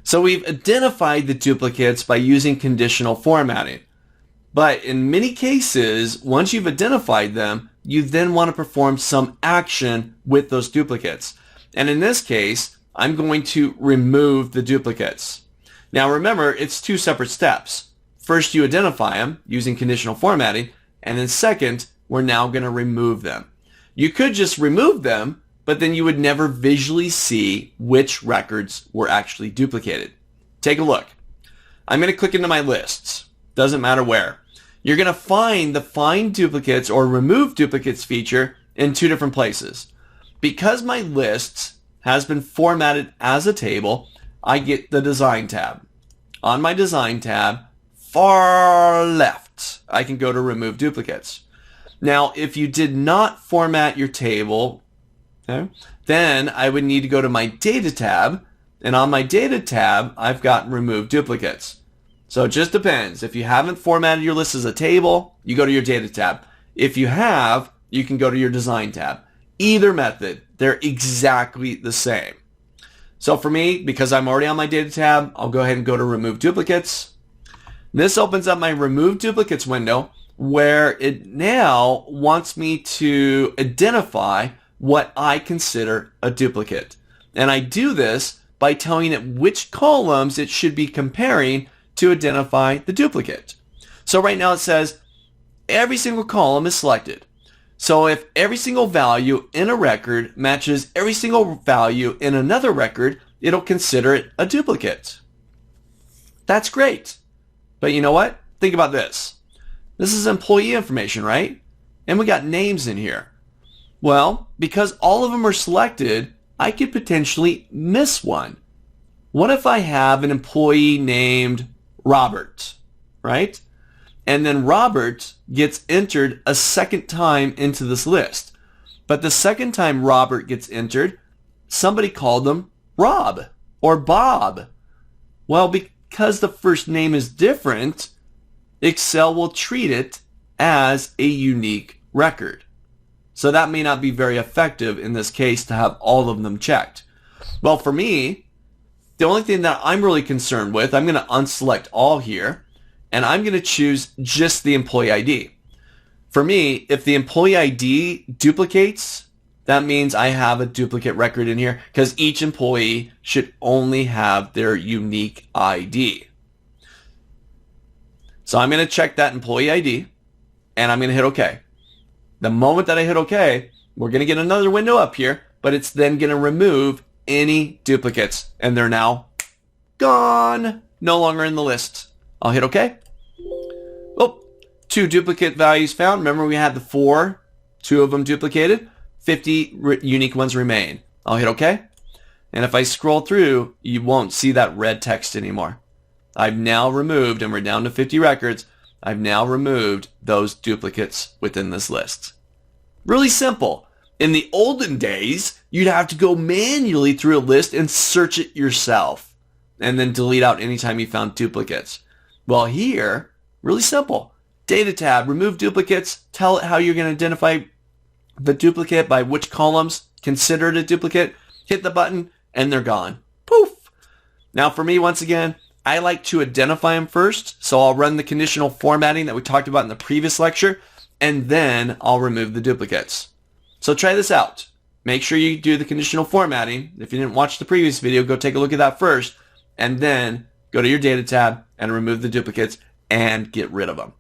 So we've identified the duplicates by using conditional formatting. But in many cases, once you've identified them, you then want to perform some action with those duplicates. And in this case, I'm going to remove the duplicates. Now remember, it's two separate steps. First, you identify them using conditional formatting, and then second, we're now going to remove them. You could just remove them, but then you would never visually see which records were actually duplicated. Take a look. I'm going to click into my lists. Doesn't matter where. You're going to find the Find Duplicates or Remove Duplicates feature in two different places. Because my list has been formatted as a table, I get the Design tab. On my Design tab, far left, I can go to Remove Duplicates. Now, if you did not format your table, okay, then I would need to go to my Data tab, and on my Data tab, I've got Remove Duplicates. So it just depends. If you haven't formatted your list as a table, you go to your Data tab. If you have, you can go to your Design tab. Either method, they're exactly the same. So for me, because I'm already on my Data tab, I'll go ahead and go to Remove Duplicates. This opens up my Remove Duplicates window where it now wants me to identify what I consider a duplicate. And I do this by telling it which columns it should be comparing to identify the duplicate. So right now it says every single column is selected. So if every single value in a record matches every single value in another record, it'll consider it a duplicate. That's great. But you know what? Think about this. This is employee information, right? And we got names in here. Well, because all of them are selected, I could potentially miss one. What if I have an employee named Robert, right? And then Robert gets entered a second time into this list. But the second time Robert gets entered, somebody called them Rob or Bob. Well, because the first name is different, Excel will treat it as a unique record. So that may not be very effective in this case to have all of them checked. Well, for me, the only thing that I'm really concerned with, I'm going to unselect all here, and I'm going to choose just the employee ID. For me, if the employee ID duplicates, that means I have a duplicate record in here because each employee should only have their unique ID. So I'm going to check that employee ID, and I'm going to hit OK. The moment that I hit OK, we're going to get another window up here, but it's then going to remove any duplicates, and they're now gone. No longer in the list. I'll hit OK. Oh, 2 duplicate values found. Remember we had the 4, 2 of them duplicated. 50 unique ones remain. I'll hit OK. And if I scroll through, you won't see that red text anymore. I've now removed, and we're down to 50 records, I've now removed those duplicates within this list. Really simple. In the olden days, you'd have to go manually through a list and search it yourself, and then delete out anytime you found duplicates. Well, here, really simple. Data tab, remove duplicates, tell it how you're going to identify the duplicate by which columns consider it a duplicate, hit the button, and they're gone. Poof! Now for me, once again, I like to identify them first, so I'll run the conditional formatting that we talked about in the previous lecture, and then I'll remove the duplicates. So try this out. Make sure you do the conditional formatting. If you didn't watch the previous video, go take a look at that first, and then go to your Data tab and remove the duplicates and get rid of them.